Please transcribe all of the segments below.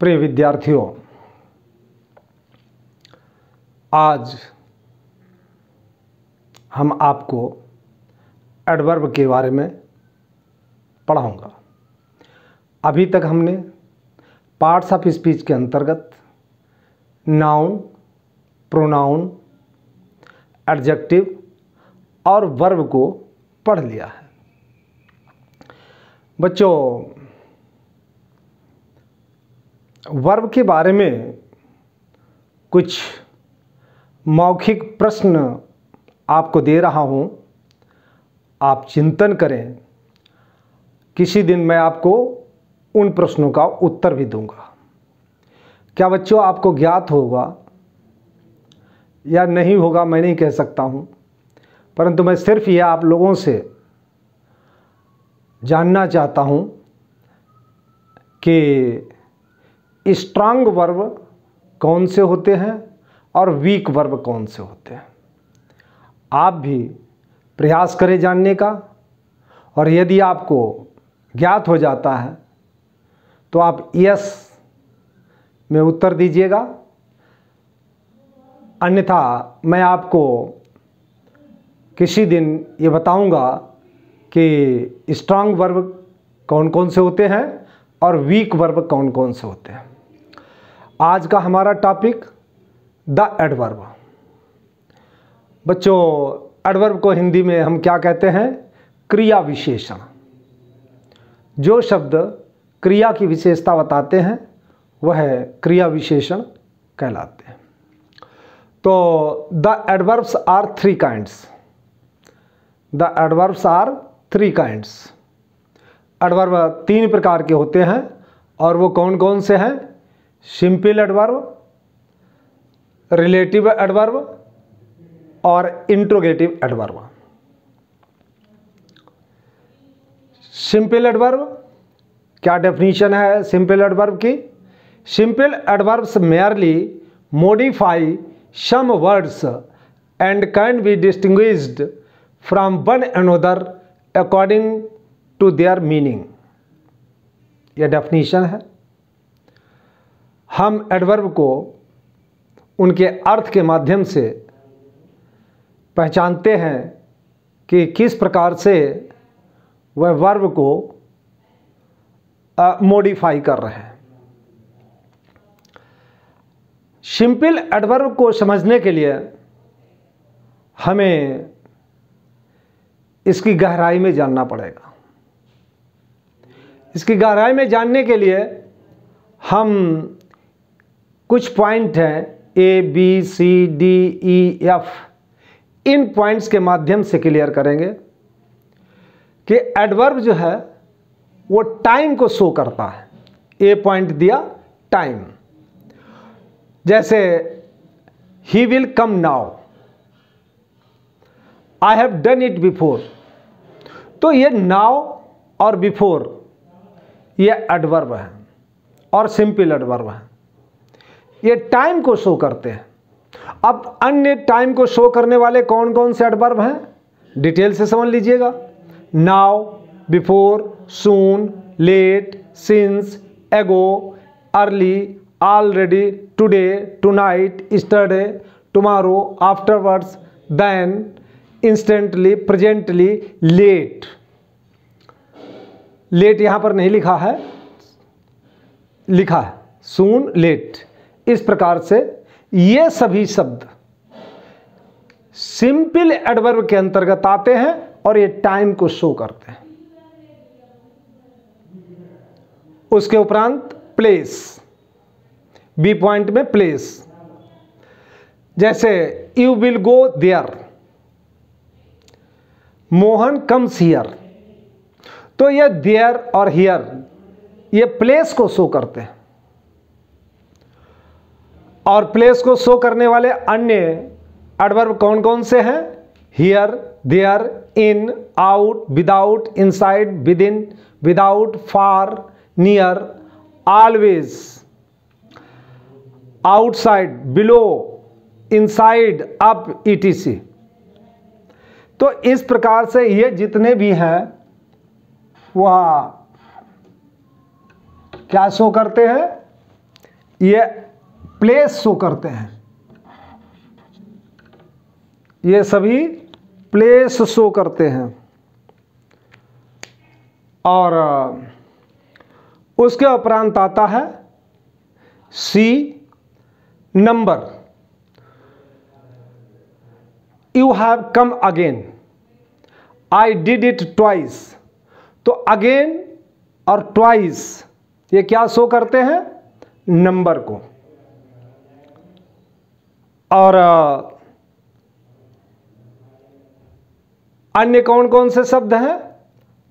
प्रिय विद्यार्थियों, आज हम आपको एडवर्ब के बारे में पढ़ाऊंगा। अभी तक हमने पार्ट्स ऑफ स्पीच के अंतर्गत नाउन, प्रोनाउन, एडजेक्टिव और वर्ब को पढ़ लिया है। बच्चों, वर्ब के बारे में कुछ मौखिक प्रश्न आपको दे रहा हूं, आप चिंतन करें। किसी दिन मैं आपको उन प्रश्नों का उत्तर भी दूंगा। क्या बच्चों आपको ज्ञात होगा या नहीं होगा मैं नहीं कह सकता हूं, परंतु मैं सिर्फ ये आप लोगों से जानना चाहता हूं कि स्ट्रांग वर्ब कौन से होते हैं और वीक वर्ब कौन से होते हैं। आप भी प्रयास करें जानने का, और यदि आपको ज्ञात हो जाता है तो आप यस में उत्तर दीजिएगा, अन्यथा मैं आपको किसी दिन ये बताऊंगा कि स्ट्रांग वर्ब कौन कौन से होते हैं और वीक वर्ब कौन कौन से होते हैं। आज का हमारा टॉपिक द एडवर्ब। बच्चों, एडवर्ब को हिंदी में हम क्या कहते हैं? क्रिया विशेषण। जो शब्द क्रिया की विशेषता बताते हैं वह क्रिया विशेषण कहलाते हैं। तो the adverbs are three kinds. The adverbs are three kinds. Adverb तीन प्रकार के होते हैं, और वो कौन कौन से हैं? सिंपल एडवर्ब, रिलेटिव एडवर्ब और इंट्रोगेटिव एडवर्ब। सिंपल एडवर्ब, क्या डेफिनेशन है सिंपल एडवर्ब की? Simple adverbs merely modify some words and can be distinguished from one another according to their meaning. यह डेफिनेशन है। हम एडवर्ब को उनके अर्थ के माध्यम से पहचानते हैं कि किस प्रकार से वह वर्ब को मॉडिफाई कर रहे हैं। सिंपल एडवर्ब को समझने के लिए हमें इसकी गहराई में जानना पड़ेगा। इसकी गहराई में जानने के लिए हम कुछ पॉइंट हैं A B C D E F, इन पॉइंट्स के माध्यम से क्लियर करेंगे कि एडवर्ब जो है वो टाइम को शो करता है। ए पॉइंट दिया टाइम, जैसे he will come now, I have done it before. तो ये नाउ और बिफोर ये एडवर्ब है और सिंपल एडवर्ब है। ये टाइम को शो करते हैं। अब अन्य टाइम को शो करने वाले कौन कौन से एडवर्ब हैं, डिटेल से समझ लीजिएगा। Now, before, soon, late, since, ago, early, already, today, tonight, yesterday, tomorrow, afterwards, then, instantly, presently, late. Late यहां पर नहीं लिखा है, लिखा है सून, लेट। इस प्रकार से ये सभी शब्द सिंपल एडवर्ब के अंतर्गत आते हैं और ये टाइम को शो करते हैं। उसके उपरांत प्लेस, बी पॉइंट में प्लेस, जैसे you will go there, Mohan comes here. तो ये देयर और हियर ये प्लेस को शो करते हैं। और प्लेस को शो करने वाले अन्य एडवर्ब कौन कौन से हैं? Here, there, in, out, without, inside, with in, without, far, near, always, outside, below, inside, up, etc. तो इस प्रकार से ये जितने भी हैं वह क्या शो करते हैं? ये प्लेस शो करते हैं, ये सभी प्लेस शो करते हैं। और उसके उपरांत आता है सी, नंबर। You have come again, I did it twice. तो अगेन और ट्वाइस ये क्या शो करते हैं? नंबर को। और अन्य कौन कौन से शब्द हैं?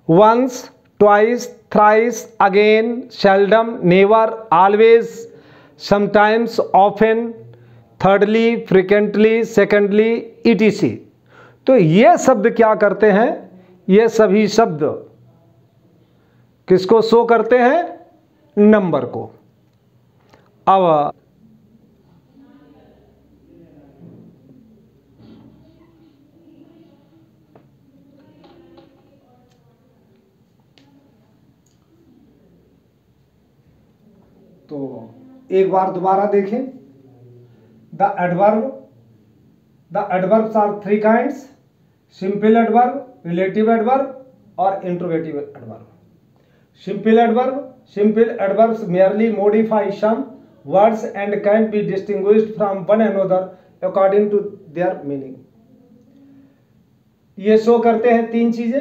Once, twice, thrice, again, seldom, never, always, sometimes, often, thirdly, frequently, secondly, etc. तो ये शब्द क्या करते हैं? ये सभी शब्द किसको शो करते हैं? नंबर को। अब तो एक बार दोबारा देखें। The adverbs are three kinds: simple adverb, relative adverb और interrogative adverb. Simple adverbs merely modify some words and can be distinguished from one another according to their meaning. ये शो करते हैं तीन चीजें,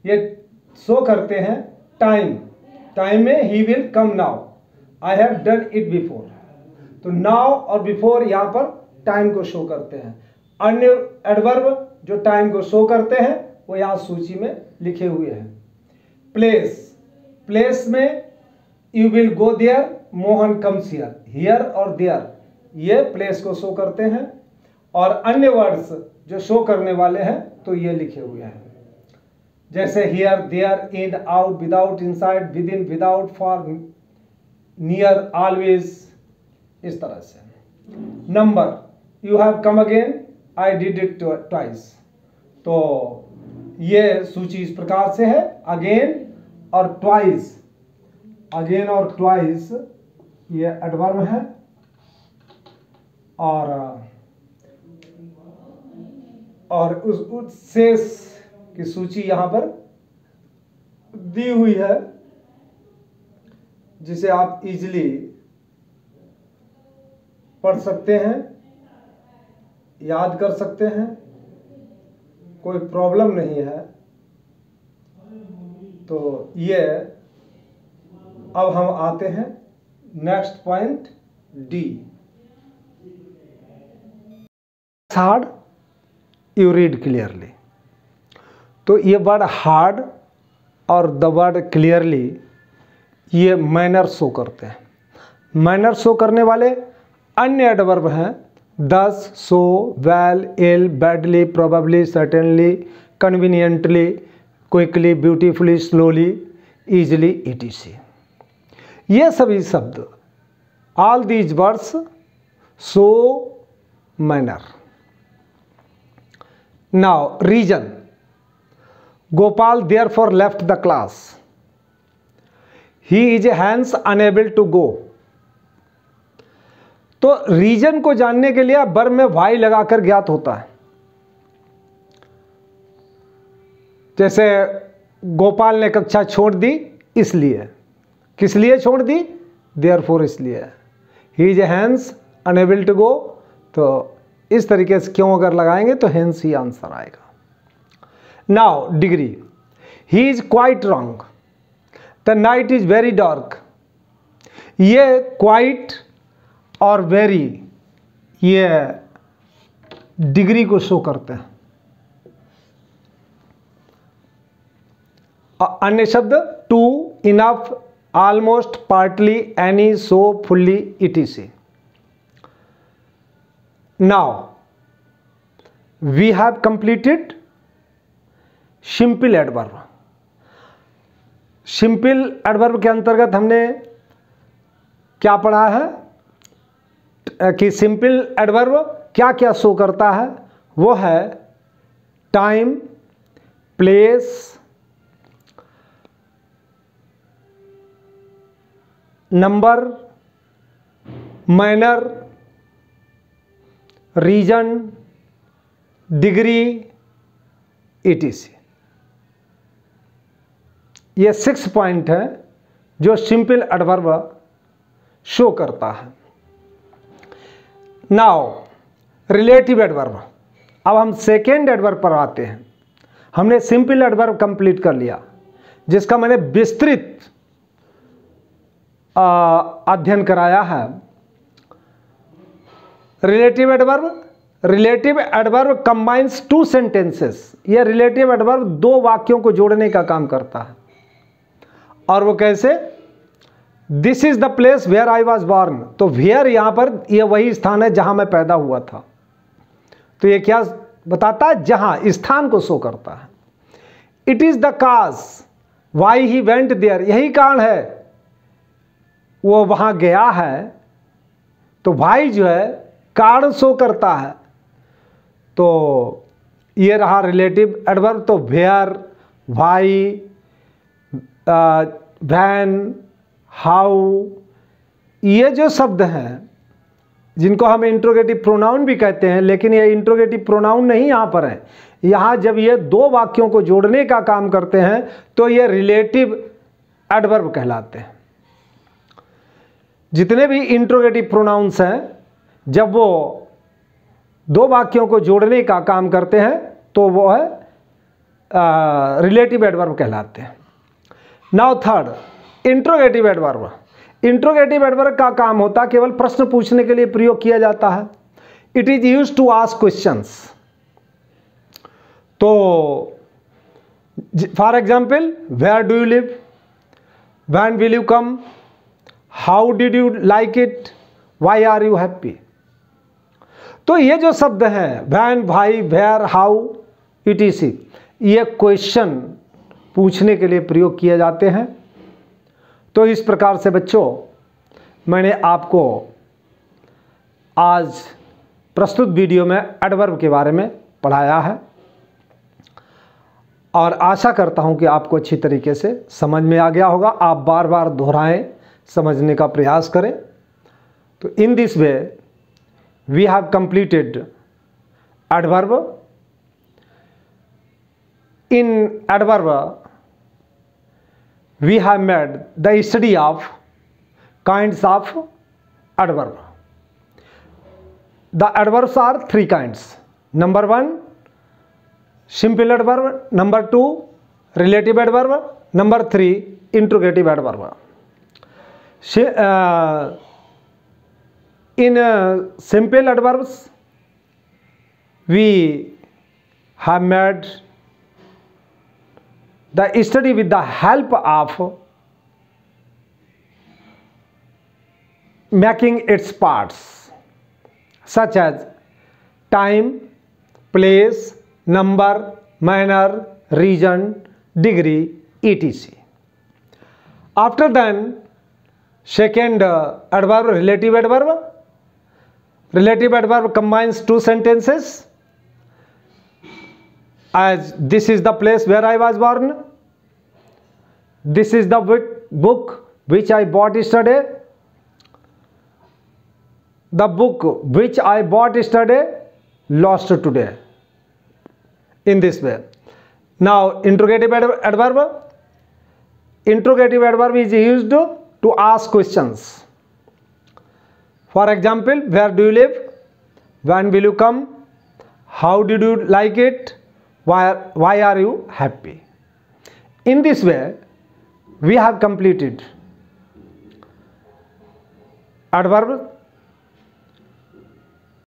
ये शो करते हैं टाइम में he will come now, I have done it before. तो नाउ और बिफोर यहां पर टाइम को शो करते हैं। अन्य एडवर्ब जो टाइम को शो करते हैं वो यहां सूची में लिखे हुए हैं। प्लेस में you will go there, Mohan comes here. Here और देयर ये प्लेस को शो करते हैं। और अन्य वर्ड्स जो शो करने वाले हैं तो ये लिखे हुए हैं, जैसे here, there, in, out, without, inside, with in, without, for, near, always, इस तरह से। Number, you have come again, I did it twice. तो ये सूची इस प्रकार से है। अगेन और ट्वाइस, अगेन और ट्वाइस ये एडवर्ब है। और उस शेष की सूची यहां पर दी हुई है, जिसे आप इजीली पढ़ सकते हैं, याद कर सकते हैं, कोई प्रॉब्लम नहीं है। तो ये अब हम आते हैं next point D. Hard, you read clearly. तो ये वर्ड हार्ड और द वर्ड क्लियरली ये मैनर शो करते हैं। मैनर शो करने वाले अन्य एडवर्ब हैं thus, so, well, ill, badly, probably, certainly, conveniently, quickly, beautifully, slowly, easily, etc. ये सभी शब्द, all these words show manner. Now reason, Gopal therefore left the class. He is hence unable to go. तो reason को जानने के लिए verb में Y लगाकर ज्ञात होता है। जैसे गोपाल ने कक्षा छोड़ दी इसलिए, किस लिए छोड़ दी? therefore, इसलिए। He is hence unable to go, तो इस तरीके से क्यों अगर लगाएंगे तो hence ही आंसर आएगा। Now degree, he is quite wrong, the night is very dark. ये क्वाइट और वेरी ये डिग्री को शो करते हैं। अन्य शब्द too, enough, almost, partly, any, so, fully, etc. Now we have completed simple adverb. Simple adverb के अंतर्गत हमने क्या पढ़ा है कि सिंपल एडवर्ब क्या क्या शो करता है? वो है time, place, number, manner, region, degree, etc. ये 6 पॉइंट है जो सिंपल एडवर्ब शो करता है। Now relative adverb. अब हम सेकेंड एडवर्ब पर आते हैं। हमने सिंपल एडवर्ब कंप्लीट कर लिया, जिसका मैंने विस्तृत अध्ययन कराया है। Relative adverb, relative adverb combines 2 sentences. यह रिलेटिव एडवर्ब 2 वाक्यों को जोड़ने का काम करता है। और वो कैसे? This is the place where I was born. तो वेयर यहां पर यह वही स्थान है जहां मैं पैदा हुआ था। तो ये क्या बताता है? जहां, स्थान को शो करता है। It is the cause why he went there. यही कारण है वो वहां गया है। तो वाई जो है कारण शो करता है। तो ये रहा रिलेटिव एडवर्ब। तो वेयर, वाई, व्हेन, हाउ, ये जो शब्द हैं जिनको हम इंट्रोगेटिव प्रोनाउन भी कहते हैं, लेकिन ये इंट्रोगेटिव प्रोनाउन नहीं यहाँ पर है। यहाँ जब ये 2 वाक्यों को जोड़ने का काम करते हैं तो ये रिलेटिव एडवर्ब कहलाते हैं। जितने भी इंट्रोगेटिव प्रोनाउंस हैं, जब वो 2 वाक्यों को जोड़ने का काम करते हैं तो वो है रिलेटिव एडवर्ब कहलाते हैं। Now third, interrogative adverb. Interrogative adverb का काम होता है केवल प्रश्न पूछने के लिए प्रयोग किया जाता है। It is used to ask questions. तो for example, where do you live, when will you come, how did you like it, why are you happy. तो ये जो शब्द हैं when, why, where, how, etc, ये क्वेश्चन पूछने के लिए प्रयोग किए जाते हैं। तो इस प्रकार से बच्चों मैंने आपको आज प्रस्तुत वीडियो में एडवर्ब के बारे में पढ़ाया है और आशा करता हूं कि आपको अच्छी तरीके से समझ में आ गया होगा। आप बार बार दोहराएं, समझने का प्रयास करें। तो in this way we have completed adverb. In adverb we have made the study of kinds of adverb. The adverbs are 3 kinds. Number 1, simple adverb. Number 2, relative adverb. Number 3, interrogative adverb. In simple adverbs, we have made the study with the help of making its parts, such as time, place, number, manner, region, degree, etc. After then, second adverb, relative adverb. Relative adverb combines 2 sentences. As this is the place where I was born, this is the book which I bought yesterday, the book which I bought yesterday lost today. In this way. Now interrogative adverb. Interrogative adverb is used to ask questions. For example, where do you live, when will you come, how did you like it, why are you happy. In this way we have completed adverb